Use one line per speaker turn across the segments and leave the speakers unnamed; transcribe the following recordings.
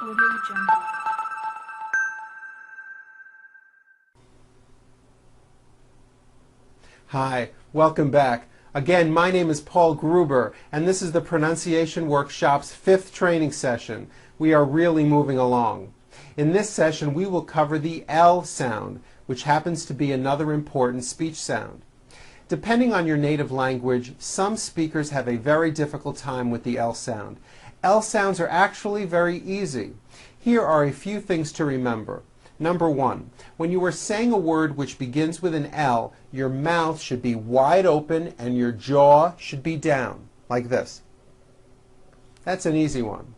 Jungle.
Hi, welcome back. Again, my name is Paul Gruber, and this is the Pronunciation Workshop's 5th training session. We are really moving along. In this session, we will cover the L sound, which happens to be another important speech sound. Depending on your native language, some speakers have a very difficult time with the L sound. L sounds are actually very easy. Here are a few things to remember. Number 1, when you are saying a word which begins with an L, your mouth should be wide open and your jaw should be down, like this. That's an easy one.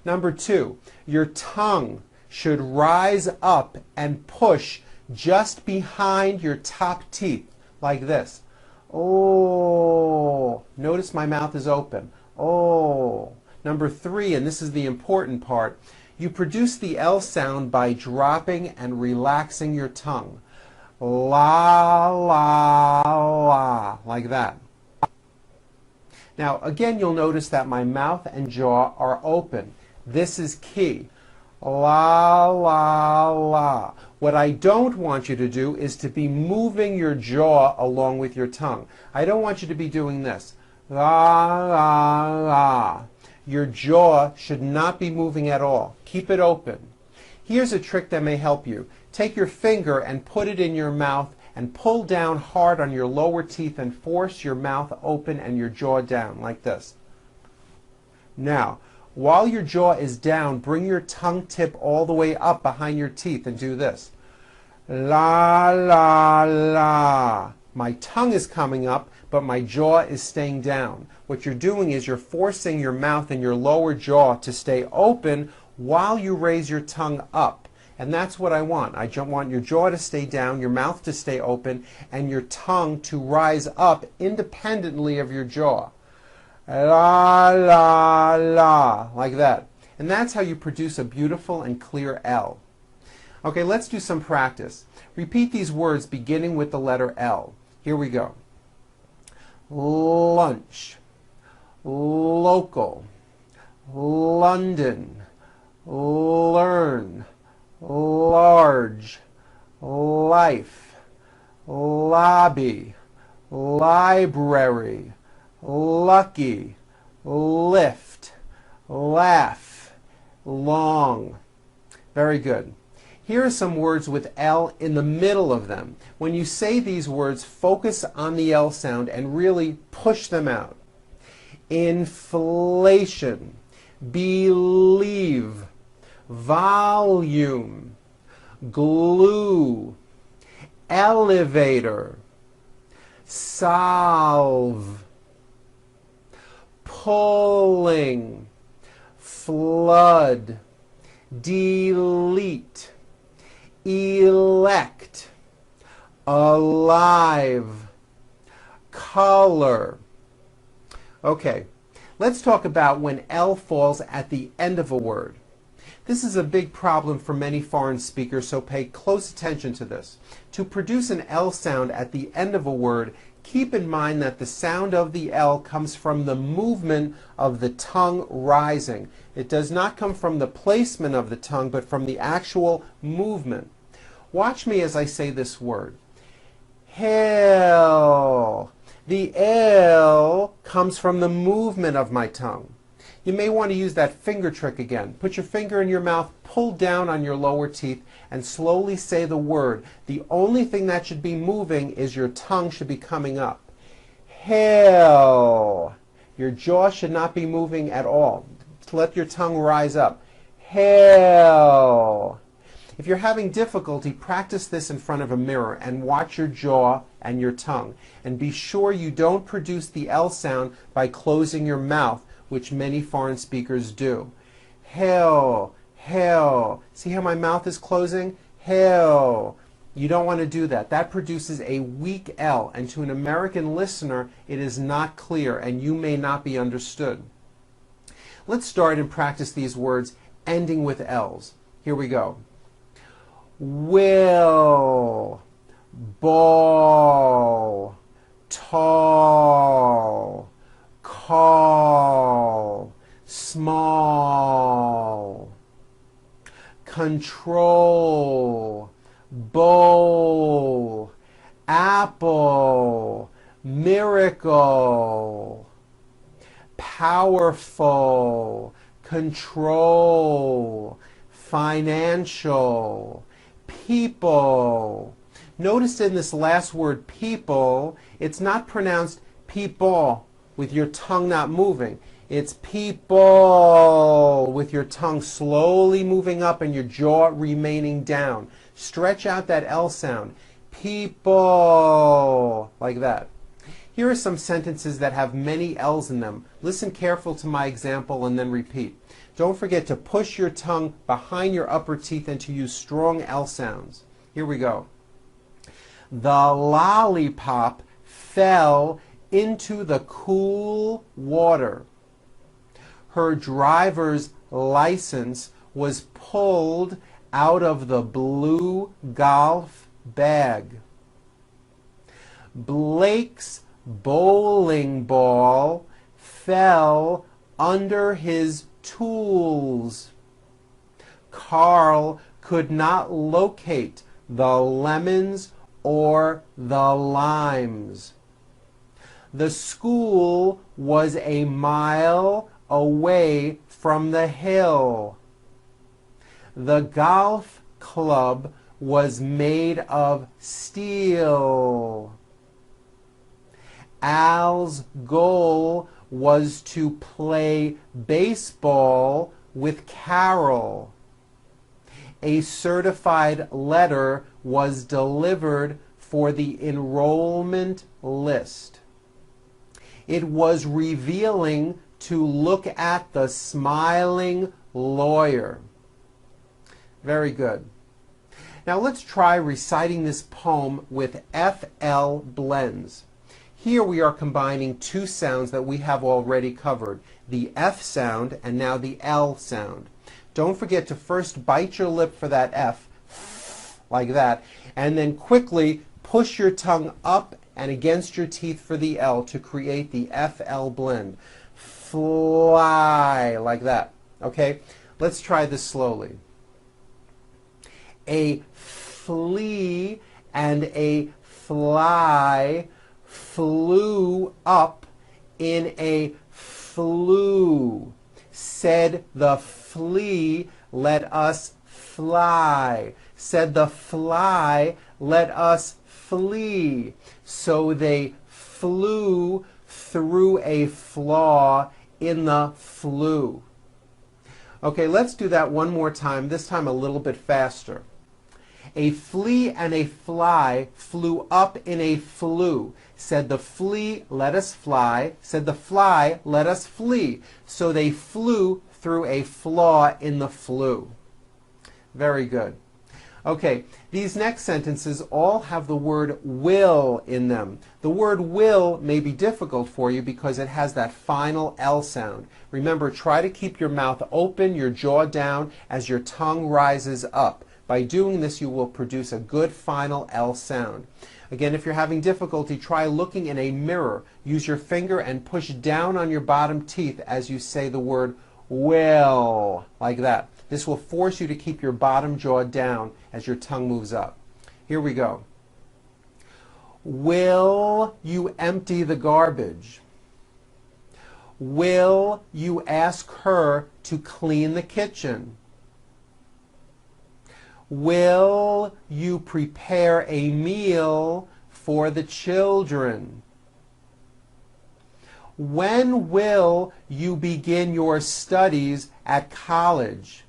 Number 2, your tongue should rise up and push just behind your top teeth, like this. Oh, notice my mouth is open. Oh. Number 3, and this is the important part, you produce the L sound by dropping and relaxing your tongue. La, la, la, like that. Now, again, you'll notice that my mouth and jaw are open. This is key. La, la, la. What I don't want you to do is to be moving your jaw along with your tongue. I don't want you to be doing this. La, la, la. Your jaw should not be moving at all. Keep it open. Here's a trick that may help you. Take your finger and put it in your mouth and pull down hard on your lower teeth and force your mouth open and your jaw down, like this. Now, while your jaw is down, bring your tongue tip all the way up behind your teeth and do this. La, la, la. My tongue is coming up, but my jaw is staying down. What you're doing is you're forcing your mouth and your lower jaw to stay open while you raise your tongue up. And that's what I want. I want your jaw to stay down, your mouth to stay open, and your tongue to rise up independently of your jaw. La, la, la, like that. And that's how you produce a beautiful and clear L. Okay, let's do some practice. Repeat these words beginning with the letter L. Here we go. Lunch, local, London, learn, large, life, lobby, library, lucky, lift, laugh, long. Very good. Here are some words with L in the middle of them. When you say these words, focus on the L sound and really push them out. Inflation, believe, volume, glue, elevator, solve, pulling, flood, delete, elect, alive, color. Okay, let's talk about when L falls at the end of a word. This is a big problem for many foreign speakers, so pay close attention to this. To produce an L sound at the end of a word, keep in mind that the sound of the L comes from the movement of the tongue rising. It does not come from the placement of the tongue, but from the actual movement. Watch me as I say this word. Hill. The L comes from the movement of my tongue. You may want to use that finger trick again. Put your finger in your mouth, pull down on your lower teeth, and slowly say the word. The only thing that should be moving is your tongue should be coming up. Hill. Your jaw should not be moving at all. Let your tongue rise up. Hill. If you're having difficulty, practice this in front of a mirror and watch your jaw and your tongue. And be sure you don't produce the L sound by closing your mouth, which many foreign speakers do. Hill, hill. See how my mouth is closing? Hill. You don't want to do that. That produces a weak L, and to an American listener, it is not clear, and you may not be understood. Let's start and practice these words ending with L's. Here we go. Will, ball, tall, call, small. control, bowl, apple, miracle, powerful, control, financial, people. Notice in this last word, people, it's not pronounced people with your tongue not moving. It's people with your tongue slowly moving up and your jaw remaining down. Stretch out that L sound. People, like that. Here are some sentences that have many L's in them. Listen careful to my example and then repeat. Don't forget to push your tongue behind your upper teeth and to use strong L sounds. Here we go. The lollipop fell into the cool water. Her driver's license was pulled out of the blue golf bag. Blake's bowling ball fell under his tools. Carl could not locate the lemons or the limes. The school was a mile away from the hill. The golf club was made of steel. Al's goal was to play baseball with Carol. A certified letter was delivered for the enrollment list. It was revealing to look at the smiling lawyer. Very good. Now let's try reciting this poem with FL blends. Here we are combining two sounds that we have already covered, the F sound and now the L sound. Don't forget to first bite your lip for that F, like that, and then quickly push your tongue up and against your teeth for the L to create the FL blend. Fly, like that. Okay? Let's try this slowly. A flea and a fly flew up in a flue. Said the flea, let us fly. Said the fly, let us flee. So they flew through a flaw in the flue. Okay, let's do that one more time, this time a little bit faster. A flea and a fly flew up in a flue. Said the flea, let us fly. Said the fly, let us flee. So they flew through a flaw in the flue. Very good. Okay, these next sentences all have the word will in them. The word will may be difficult for you because it has that final L sound. Remember, try to keep your mouth open, your jaw down as your tongue rises up. By doing this, you will produce a good final L sound. Again, if you're having difficulty, try looking in a mirror. Use your finger and push down on your bottom teeth as you say the word will, like that. This will force you to keep your bottom jaw down as your tongue moves up. Here we go. Will you empty the garbage? Will you ask her to clean the kitchen? Will you prepare a meal for the children? When will you begin your studies at college?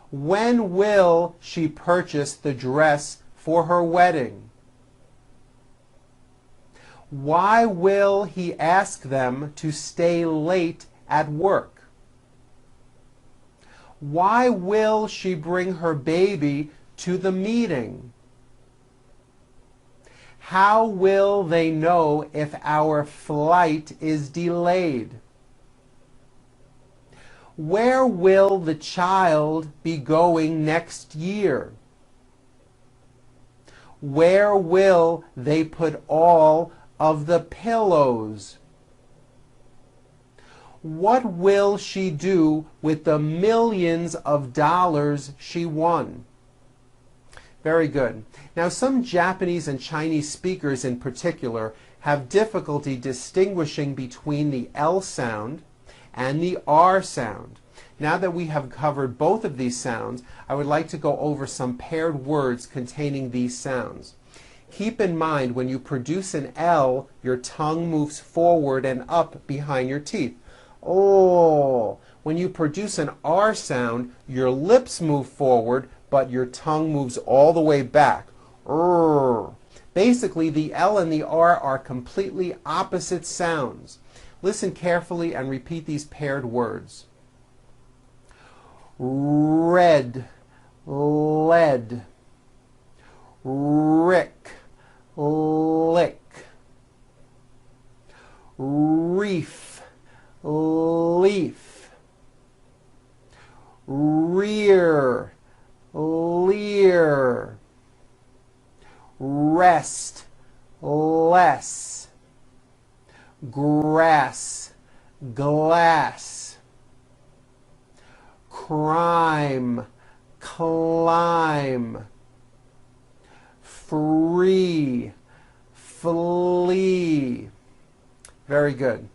When will she purchase the dress for her wedding? Why will he ask them to stay late at work? Why will she bring her baby to the meeting? How will they know if our flight is delayed? Where will the child be going next year? Where will they put all of the pillows? What will she do with the millions of dollars she won? Very good. Now, some Japanese and Chinese speakers in particular have difficulty distinguishing between the L sound and the R sound. Now that we have covered both of these sounds, I would like to go over some paired words containing these sounds. Keep in mind, when you produce an L, your tongue moves forward and up behind your teeth. Oh. When you produce an R sound, your lips move forward, but your tongue moves all the way back. Basically, the L and the R are completely opposite sounds. Listen carefully and repeat these paired words. Red, lead, rick, lick, reef, leaf, rear, leer, rest, less, grass, glass, crime, climb, free, flee. Very good.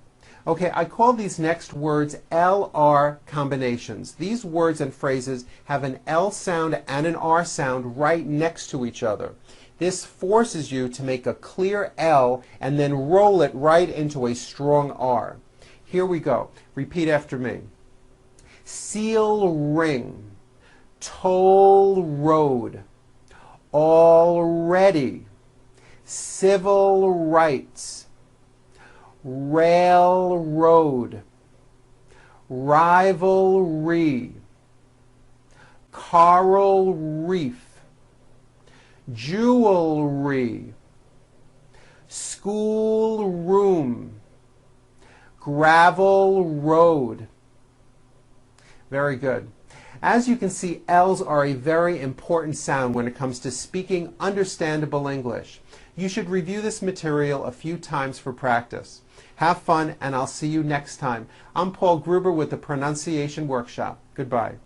Okay, I call these next words LR combinations. These words and phrases have an L sound and an R sound right next to each other. This forces you to make a clear L and then roll it right into a strong R. Here we go. Repeat after me. Seal ring, toll road, already, civil rights, railroad, rivalry, coral reef, jewelry, schoolroom, gravel road. Very good. As you can see, L's are a very important sound when it comes to speaking understandable English. You should review this material a few times for practice. Have fun, and I'll see you next time. I'm Paul Gruber with the Pronunciation Workshop. Goodbye.